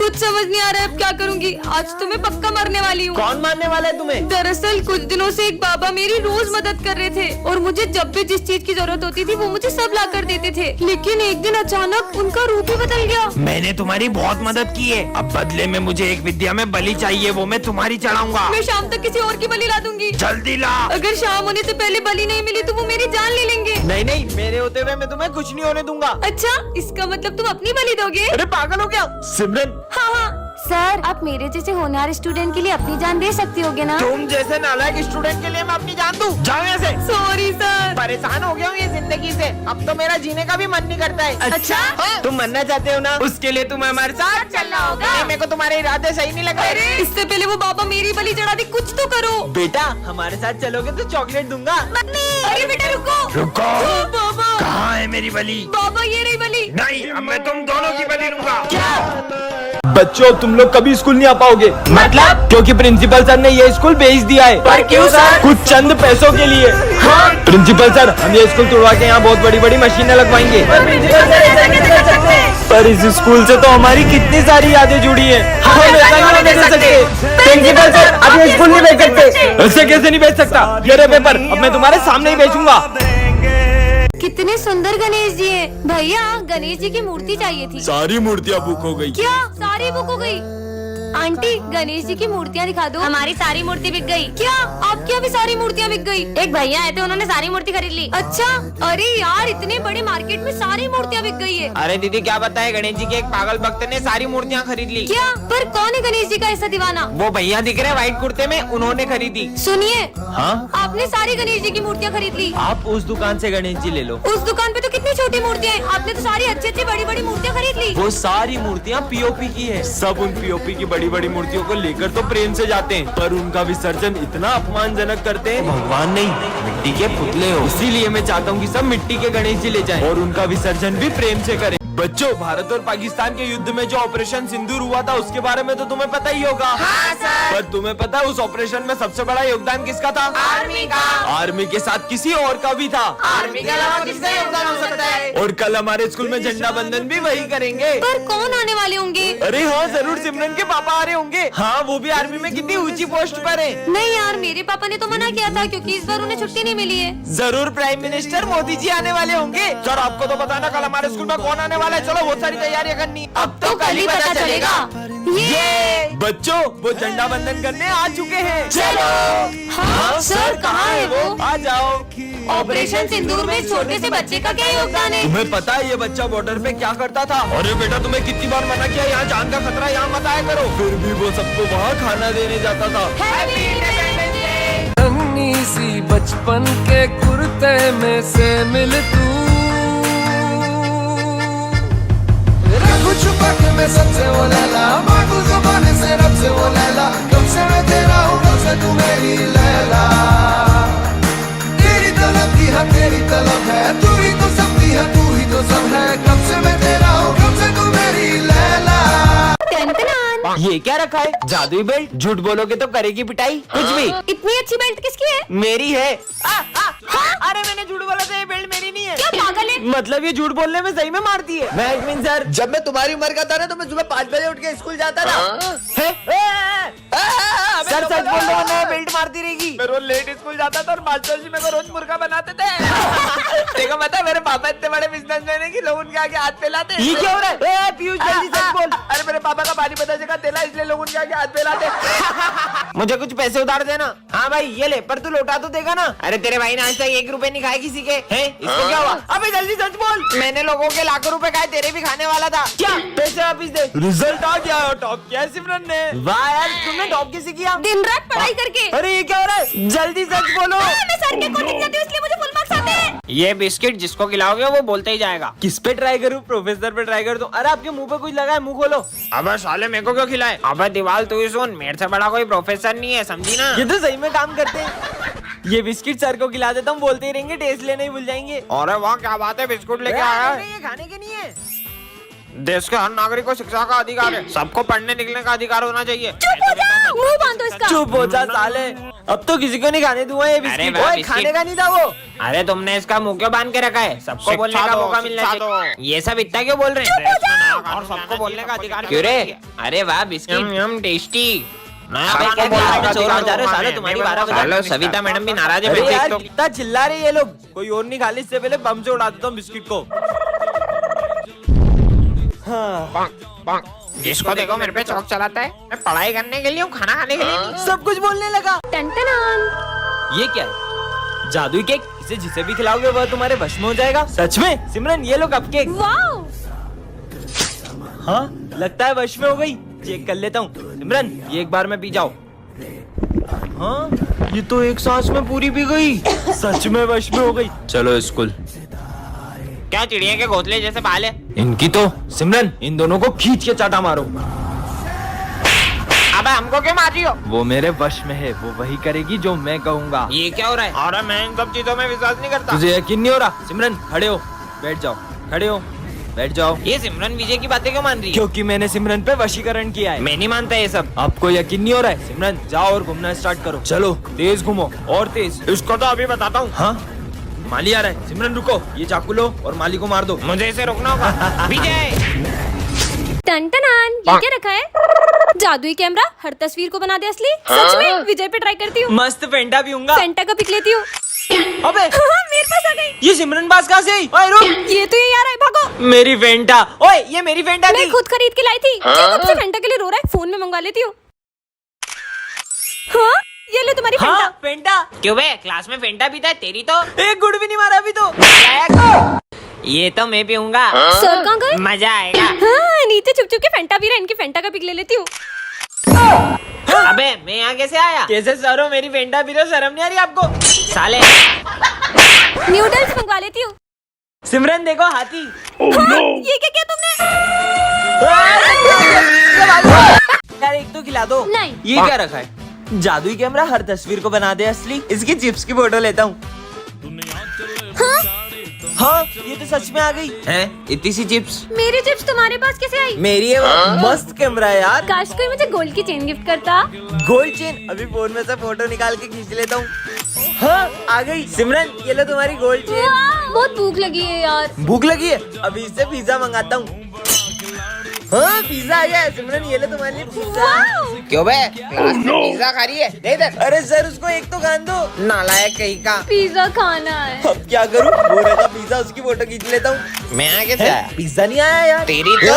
कुछ समझ नहीं आ रहा है अब क्या करूँगी। आज तो मैं पक्का मरने वाली हूँ। कौन मारने वाला है तुम्हें? दरअसल कुछ दिनों से एक बाबा मेरी रोज मदद कर रहे थे और मुझे जब भी जिस चीज की जरूरत होती थी वो मुझे सब ला कर देते थे, लेकिन एक दिन अचानक उनका रूप ही बदल गया। मैंने तुम्हारी बहुत मदद की है, अब बदले में मुझे एक विद्या में बलि चाहिए, वो मैं तुम्हारी चढ़ाऊंगा। मैं शाम तक किसी और की बलि ला दूंगी। जल्दी ला। अगर शाम होने से पहले बलि नहीं मिली तो वो मेरी जान ले लेंगे। नहीं नहीं, मेरे होते हुए मैं तुम्हें कुछ नहीं होने दूंगा। अच्छा, इसका मतलब तुम अपनी बलि दोगे? अरे पागल हो क्या सिमरन? हाँ हाँ सर, आप मेरे जैसे होनहार स्टूडेंट के लिए अपनी जान दे सकती होगे ना? तुम जैसे नालायक स्टूडेंट के लिए मैं अपनी जान दूं? जाओ यहाँ से। Sorry sir. परेशान हो गया हूँ ये जिंदगी से, अब तो मेरा जीने का भी मन नहीं करता है। अच्छा? हाँ? तुम मरना चाहते हो ना, उसके लिए तुम्हें हमारे साथ चलना होगा। नहीं, मेरे को तुम्हारे इरादे सही नहीं लग रहे। इससे पहले वो बाबा मेरी बलि चढ़ा दी, कुछ तो करो। बेटा हमारे साथ चलोगे तो चॉकलेट दूंगा। अरे बेटा रुको। रुको। बाबा कहाँ है मेरी बलि? बाबा ये रही बलि। नहीं, अब मैं तुम दोनों की बलि लूंगा। बच्चों तुम लोग कभी स्कूल नहीं आ पाओगे। मतलब? क्योंकि प्रिंसिपल सर ने ये स्कूल बेच दिया है। पर क्यों सर? कुछ चंद पैसों के लिए। हाँ? प्रिंसिपल सर, हम ये स्कूल तोड़वा के यहाँ बहुत बड़ी बड़ी मशीनें लगवाएंगे। पर इस स्कूल से तो हमारी कितनी सारी यादें जुड़ी हैं। हम ऐसा नहीं होने दे सकते। प्रिंसिपल सर, अब ये स्कूल नहीं बेच सकते। ऐसे कैसे नहीं बेच सकता? ये रहे पेपर, अब मैं तुम्हारे सामने ही बेचूंगा। कितने सुंदर गणेश जी हैं। भैया गणेश जी की मूर्ति चाहिए थी। सारी मूर्तियाँ बुक हो गई। क्या सारी बुक हो गई? आंटी गणेश जी की मूर्तियाँ दिखा दो। हमारी सारी मूर्ति बिक गई। क्या आपकी यहाँ भी सारी मूर्तियाँ बिक गई? एक भैया आए थे, उन्होंने सारी मूर्ति खरीद ली। अच्छा, अरे यार इतने बड़े मार्केट में सारी मूर्तियाँ बिक गई है। अरे दीदी क्या बताए, गणेश जी के एक पागल भक्त ने सारी मूर्तियाँ खरीद ली। क्या? पर कौन है गणेश जी का ऐसा दीवाना? वो भैया दिख रहे व्हाइट कुर्ते में, उन्होंने खरीदी। सुनिए, हाँ? आपने सारी गणेश जी की मूर्तियाँ खरीद ली। आप उस दुकान से गणेश जी ले लो। उस दुकान पे तो कितनी छोटी मूर्तियाँ हैं, आपने तो सारी अच्छी अच्छी बड़ी बड़ी मूर्तियाँ खरीद ली। वो सारी मूर्तियाँ पीओपी की है। सब उन पीओपी की बड़ी बड़ी मूर्तियों को लेकर तो प्रेम से जाते हैं, पर उनका विसर्जन इतना अपमानजनक करते हैं। भगवान नहीं, मिट्टी के पुतले हो। इसीलिए मैं चाहता हूँ कि सब मिट्टी के गणेश जी ले जाएं और उनका विसर्जन भी प्रेम से करें। बच्चों, भारत और पाकिस्तान के युद्ध में जो ऑपरेशन सिंदूर हुआ था उसके बारे में तो तुम्हें पता ही होगा। हाँ सर। पर तुम्हें पता है उस ऑपरेशन में सबसे बड़ा योगदान किसका था? आर्मी का। आर्मी के साथ किसी और का भी था। आर्मी के अलावा किसका योगदान हो सकता है? और कल हमारे स्कूल में झंडा बंधन भी वही करेंगे। पर कौन आने वाले होंगे? अरे हाँ जरूर, सिमरन के पापा आ रहे होंगे। हाँ, वो भी आर्मी में कितनी ऊंची पोस्ट पर है। नहीं यार, मेरे पापा ने तो मना किया था क्योंकि इस बार उन्हें छुट्टी नहीं मिली है। जरूर प्राइम मिनिस्टर मोदी जी आने वाले होंगे। सर आपको तो पता ना कल हमारे स्कूल में कौन आने वाला है। चलो बहुत सारी तैयारियां करनी। अब तो कल ही पता चलेगा। ये बच्चों, वो झंडा बंधन करने आ चुके हैं। चलो। हाँ सर, कहाँ है वो? आ जाओ। ऑपरेशन सिंदूर में इस छोटे से बच्चे का क्या योगदान है? तुम्हें पता है ये बच्चा बॉर्डर पे क्या करता था? अरे बेटा, तुम्हें कितनी बार मना किया, यहाँ जान का खतरा, यहाँ मत आया करो। फिर भी वो सबको वहाँ खाना देने जाता था। Happy independence day. नन्ही सी बचपन के कुर्ते में से मिल तू, रखूं छुपा के मैं सबसे वो लैला, मांगू ज़ुबान से रब से वो लैला, कब से मैं तेरा हूँ कब से तू मेरी लैला, तेरी तलब की है तेरी तलब है, तू ही तो सब की है तू ही तो सब है, कब से मैं तेरा हूँ कब से तू मेरी लैला। ये क्या रखा है? जादुई बेल्ट? झूठ बोलोगे तो करेगी पिटाई। कुछ भी। इतनी अच्छी बेल्ट किसकी है? मेरी है। अरे मैंने झूठ बोला था, ये बेल्ट मेरी नहीं है। क्या पागल है? मतलब ये झूठ बोलने में सही में मारती है। मैं सर, जब मैं तुम्हारी उम्र का था ना तो मैं सुबह 5 बजे उठ के स्कूल जाता था। सर सच बोल रहा हूँ, मैं बेल्ट मारती रहेगी। मैं रोज लेट स्कूल जाता था और मास्टर जी मेरे को रोज मुर्गा बनाते थे। देखो पता है मेरे पापा इतने बड़े बिजनेसमैन है कि लोग उनके आगे हाथ फैलाते। ये क्या हो रहा है? पीयूष जल्दी सच बोल। अरे मेरे पापा का पानी पता जगह तेला, इसलिए लोग उनके आगे हाथ फैलाते। मुझे कुछ पैसे उधार देना। हाँ भाई ये ले, पर तू लौटा तो देगा ना? अरे तेरे भाई ने आज तक 1 रुपए नहीं खाए किसी के। हैं? इसको क्या हुआ? अबे जल्दी सच बोल। मैंने लोगों के लाखों रुपए खाए, तेरे भी खाने वाला था। क्या? पैसे वापिस दे। रिजल्ट आ गया, टॉप किया है सिमरन ने। वाह यार, तुमने टॉप किसी किया? दिन रात पढ़ाई करके। अरे ये क्या हो रहा है? जल्दी सच बोलो। मैं सर के कोचिंग जाती हूँ इसलिए मुझे फुल मार्क्स आते हैं। ये बिस्किट जिसको खिलाओगे वो बोलते ही जाएगा। किस पे ट्राई करूँ? प्रोफेसर पे ट्राई कर दूं? अरे आपके मुंह पे कुछ लगा है, मुंह खोलो। अबे साले मेरे को क्यों खिलाए? अबे दीवाल तू ही सुन, मेरे से बड़ा कोई प्रोफेसर नहीं है, समझी ना? ये तो सही में काम करते हैं। ये बिस्किट सर को खिला देता हूँ, बोलते ही रहेंगे, टेस्ट लेने ही भूल जाएंगे। अरे वाह क्या बात है, बिस्कुट लेके आया है। ये खाने के नहीं है। देश के हर नागरिक को शिक्षा का अधिकार है, सबको पढ़ने निकलने का अधिकार होना चाहिए। चुप हो जा, मुंह बांधो इसका। चुप हो जा साले। अब तो किसी को नहीं खाने दूंगा ये अरे बिस्किट। वाह, ओए, बिस्किट। खाने का नहीं था वो। अरे तुमने इसका मुंह क्यों बांध के रखा है? सबको बोलने शिक्षा का दो, मौका मिलना शिक्षा चाहिए। ये सब इतना क्यों बोल रहे हैं? और सबको बोलने का अधिकार क्यों रे? अरे वाह बिस्किट टेस्टी। नया क्या बोलने का चोर अधिकार मचा रहे हो होगा, साले, मैं तुम्हारी बोला 12 था, बजे। मैं सविता मैडम भी नाराज है। अरे मैं यार देख तो- कितना चिल्ला रहे ये लोग। कोई और नहीं खा ली, इससे पहले बम से उड़ा देता हूँ बिस्किट को। हाँ, जिसको देखो मेरे पे चौक चलाता है। मैं पढ़ाई करने के लिए हूँ, खाना खाने के लिए नहीं। सब कुछ बोलने लगा। टन-टनान। ये क्या है? जादुई केक। इसे जिसे भी खिलाओगे वह तुम्हारे वश में हो जाएगा। सच में? सिमरन ये लो कपकेक। वाओ। हाँ लगता है वश में हो गई। चेक कर लेता हूँ। सिमरन ये एक बार में पी जाओ। हाँ ये तो एक सांस में पूरी पी गई। सच में वश में हो गई। चलो स्कूल। क्या चिड़िया के घोंसले जैसे बाल है? इनकी तो। सिमरन इन दोनों को खींच के चाटा मारो। अबे हमको क्यों मार रही हो? वो मेरे वश में है, वो वही करेगी जो मैं कहूँगा। ये क्या हो रहा है? अरे मैं इन सब चीजों में विश्वास नहीं करता। तुझे यकीन नहीं हो रहा? सिमरन खड़े हो, बैठ जाओ। खड़े हो, बैठ जाओ। ये सिमरन विजय की बातें क्यों मान रही है? क्योंकि मैंने सिमरन पे वशीकरण किया है। मैं नहीं मानता ये सब। आपको यकीन नहीं हो रहा है? सिमरन जाओ और घूमना स्टार्ट करो। चलो तेज घूमो और तेज। इसको तो अभी बताता हूँ। हाँ माली आ रहा है। सिमरन रुको, ये चाकू लो और माली को मार दो। मुझे इसे रोकना होगा। विजय टन-टनान। ये क्या रखा है? जादुई कैमरा हर तस्वीर को बना दे असली। सच में विजय पे ट्राई करती हूँ। मस्त फेंटा पीऊंगा। फेंटा का पिक लेती हूँ। अबे मेरे पास आ गई। ये सिमरन पास कहाँ से आई? ओए रुक, ये तो ये यार है, भागो। मेरी फेंटा। ओए ये मेरी फेंटा मैं थी। खुद खरीद के लाई थी। क्यों कब से फेंटा के लिए रो रहा है? फोन में मंगवा लेती हूँ। हाँ ये लो तुम्हारी फेंटा। हाँ फेंटा। क्यों बे? क्लास में फेंटा पीता है? तेरी तो एक गुड़ भी नहीं मारा अभी तो। ये तो मैं पीऊंगा। सर कहाँ गए? मजा आएगा। हाँ नीचे छुप छुप के फेंटा पी रहा है। इनकी फेंटा का पिक ले लेती हूँ। अबे मैं यहाँ कैसे आया? कैसे सर हो? मेरी फेंटा पी रहे हो, शर्म नहीं आ रही आपको? साले नूडल्स मंगवा लेती हूँ। सिमरन देखो हाथी। हाँ, ये क्या किया तुमने? यार एक तो खिला दो। नहीं। ये क्या रखा है? जादुई कैमरा हर तस्वीर को बना दे असली। इसकी चिप्स की फोटो लेता हूँ। हाँ ये तो सच में आ गई। हैं? इतनी सी चिप्स? मेरी चिप्स तुम्हारे पास कैसे आई? मेरी है वो। मस्त कैमरा है यार। काश कोई मुझे गोल्ड की चेन गिफ्ट करता। Gold chain. अभी फोन में से फोटो निकाल के खींच लेता हूँ। हाँ आ गई। सिमरन ये लो तुम्हारी गोल्ड चेन। वाह, बहुत भूख लगी है यार। भूख लगी है? अभी इससे पिज्जा मंगाता हूँ। हाँ पिज्जा आ गया है। सिमरन ये लो तुम्हारे लिए पिज्जा। वाह। क्यों बे? क्लास में पिज्जा खा रही है? दे इधर। अरे सर उसको एक तो खान दो। नालायक कहीं का। पिज्जा खाना है। अब क्या करूँ? वो रखा पिज्जा, उसकी फोटो खींच लेता हूँ। मैं यहाँ कैसे आया? पिज्जा नहीं आया यार। तेरी तो।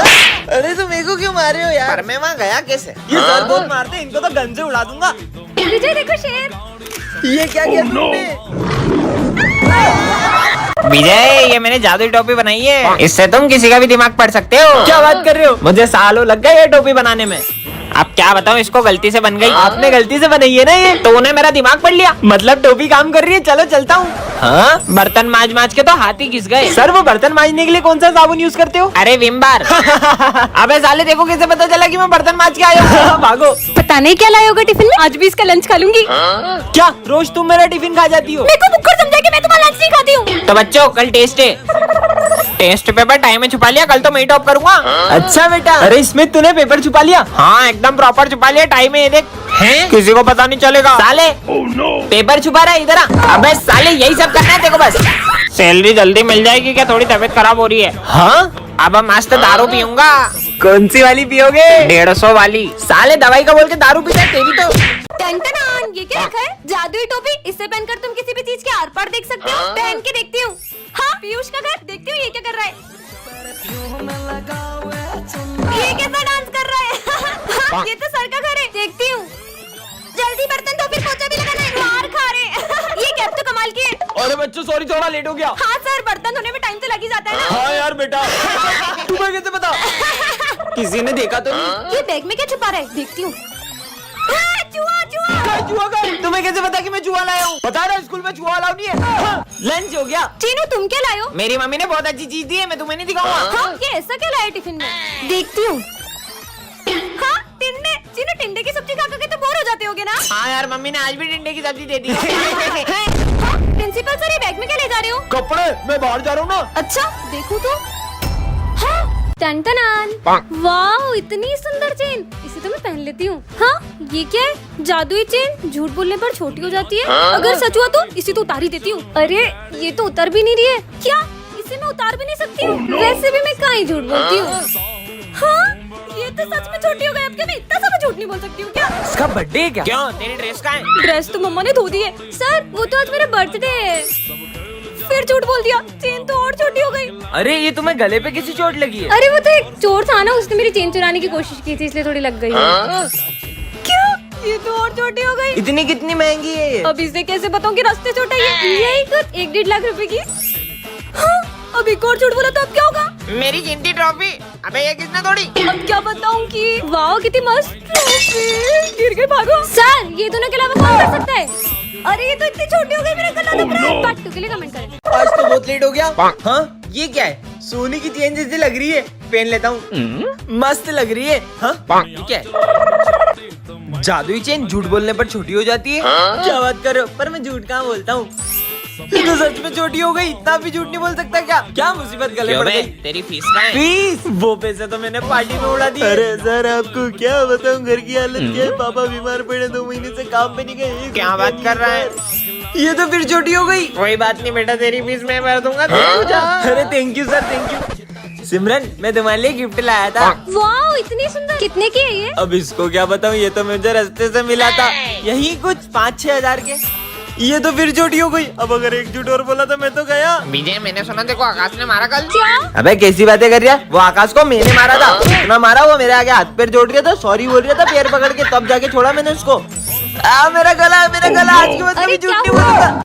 अरे तुम मेरे को क्यों मार रहे हो यार? पर मैं वहाँ गया कैसे? ये सर बहुत मारते हैं, इनको तो गन से उड़ा दूंगा। विजय देखो शेर। ये क्या किया तुमने? विजय ये मैंने जादुई टोपी बनाई है। इससे तुम किसी का भी दिमाग पढ़ सकते हो। क्या बात कर रहे हो? मुझे सालों लग गए ये टोपी बनाने में। अब क्या बताऊँ, इसको गलती से बन गई। आपने गलती से बनाई है ना ये? तो उन्हें मेरा दिमाग पढ़ लिया। मतलब टोपी काम कर रही है। चलो चलता हूँ। हाँ बर्तन माज माज के तो हाथ ही घिस गए। सर वो बर्तन मांजने के लिए कौन सा साबुन यूज करते हो? अरे विम बार। अबे साले देखो कैसे पता चला कि मैं बर्तन माज के आया हूँ। भागो। पता नहीं क्या लाए होगा टिफिन में। आज भी इसका लंच खा लूंगी। क्या रोज तुम मेरा टिफिन खा जाती हो? मेरे को बुक्कर समझा के मैं तुम्हारा लंच नहीं खाती हूँ। तो बच्चों कल टेस्ट है। टेस्ट पेपर टाइम में छुपा लिया। कल तो मैं ही टॉप करूंगा। अच्छा बेटा। अरे इसमें तूने पेपर छुपा लिया? हाँ एकदम प्रॉपर छुपा लिया। टाइम में ये देख। हैं? किसी को पता नहीं चलेगा। साले पेपर छुपा रहा है इधर आ। अबे साले यही सब करना है देखो बस। सैलरी जल्दी मिल जाएगी क्या? थोड़ी तबीयत खराब हो रही है। हाँ अब मस्त दारू पीऊंगा। कौन सी वाली पियोगे? 150 वाली। साले दवाई का बोल के दारू पीता है तेरी तो। टन-टनान। ये क्या रखा है? जादुई टोपी। इससे पहनकर तुम किसी भी चीज के आर पार देख सकते हो। पहन के देखती हूँ। हाँ पीयूष का घर। देखती हूँ ये क्या कर रहा है। ये कैसा डांस कर रहा है? हाँ, ये तो सर का घर है। देखती हूँ। जल्दी बर्तन धो फिर पोछा भी लगाना है। मार खा रहे। ये कैप तो कमाल की है। अरे बच्चों सॉरी थोड़ा लेट हो गया। हाँ सर बर्तन धोने में टाइम तो लग ही जाता है ना। हाँ यार बेटा। तुम्हें कैसे पता? किसी ने देखा तो नहीं? ये बैग में क्या छुपा रहा है? देखती हूँ। चूहा चूहा। जुआ का? तुम्हें कैसे पता कि मैं जुआ लाया हूँ? बता रहा स्कूल में जुआ अलाउ नहीं है। हाँ, लंच हो गया। चीनू तुम क्या लाए हो? मेरी मम्मी ने बहुत अच्छी चीज दी है। मैं तुम्हें नहीं दिखाऊंगा। हाँ ये ऐसा क्या लाया टिफिन में? देखती हूँ। हाँ टिंडे। चीनू टिंडे की सब्जी खा के तो बोर हो जाते होगे ना? हाँ यार मम्मी ने आज भी टिंडे की सब्जी दे दी। हाँ, प्रिंसिपल सर ये बैग में क्या ले जा रहे हो? कपड़े। मैं बाहर जा रहा हूँ ना। अच्छा देखो तो। हाँ टन टनान। वाह, इतनी सुंदर चेन, इसे तो मैं पहन लेती हूँ। हाँ, ये क्या है? जादुई चेन झूठ बोलने पर छोटी हो जाती है। अगर सच हुआ तो इसे तो उतार ही देती हूँ। अरे ये तो उतर भी नहीं रही है। क्या इसे मैं उतार भी नहीं सकती हूँ? वैसे भी मैं कहाँ ही झूठ बोलती हूँ। हाँ, ये तो सच में छोटी हो गई। अब क्या मैं इतना सा झूठ नहीं बोल सकती हूँ क्या? इसका बर्थडे है क्या? क्यों, तेरी ड्रेस कहाँ है? ड्रेस तो मम्मा ने धो दी है। सर, वो तो आज मेरा बर्थडे है। फिर झूठ बोल दिया, चेन तो और छोटी हो गई। अरे ये तुम्हें गले पे किसी चोट लगी है? अरे वो तो एक चोर था ना, उसने मेरी चेन चुराने की कोशिश की थी, इसलिए थोड़ी लग गई। क्या? ये तो और छोटी हो गई। इतनी कितनी महंगी है ये? अब इसे कैसे बताऊं कि रास्ते छोटा है? यही कुछ 1-1.5 लाख रुपए की। हाँ, अब एक और झूठ बोला तो अब क्या होगा? मेरी गिनती ट्रॉफी। अबे ये किसने तोड़ी? अब क्या बताऊं कि वाह कितनी मस्त ट्रॉफी। गिर गई, भागो। सर, ये दोनों के अलावा कौन कर सकता है? अरे ये तो इतनी छोटी हो गई, मेरा गला दब रहा है। पार्ट 2 के लिए कमेंट करें। आज तो बहुत लेट हो गया। हाँ, ये क्या है? सोने की चेन जैसी लग रही है, पहन लेता हूँ। मस्त लग रही है। हाँ, ये क्या है? जादुई चेन झूठ बोलने पर छोटी हो जाती है। क्या बात कर रहे हो? पर मैं झूठ कहाँ बोलता हूँ? ये तो सच में छोटी हो गई। इतना भी झूठ नहीं बोल सकता क्या? क्या मुसीबत गले पड़ गई? तेरी फीस का है? फीस? वो पैसे तो मैंने पार्टी में उड़ा दिए। अरे सर, आपको क्या बताऊं, घर की हालत क्या है। पापा बीमार पड़े, 2 महीने से काम पे नहीं गए। क्या बात कर रहा है? ये तो फिर छोटी हो गई। कोई बात नहीं बेटा, तेरी फीस मैं भर दूंगा। अरे thank you sir, thank you. Simran, मैं तुम्हारे लिए गिफ्ट लाया था। वाह, इतनी सुंदर। कितने की है ये? अब इसको क्या बताऊं, ये तो मुझे रास्ते से मिला था। यही कुछ 5-6 हजार के। ये तो फिर छोटी हो गई। अब अगर एक झूठ और बोला तो मैं तो गया। विजय, मैंने सुना देखो आकाश ने मारा कल। क्या? अबे कैसी बातें कर रहा है? वो आकाश को मैंने मारा था। इतना मारा, वो मेरे आगे हाथ पैर जोड़ रहा था, सॉरी बोल रहा था पैर पकड़ के, तब जाके छोड़ा मैंने उसको। मेरा गला, मेरा गला। आज के बाद अरे कभी झूठ क्या नहीं हुआ? बोलूंगा।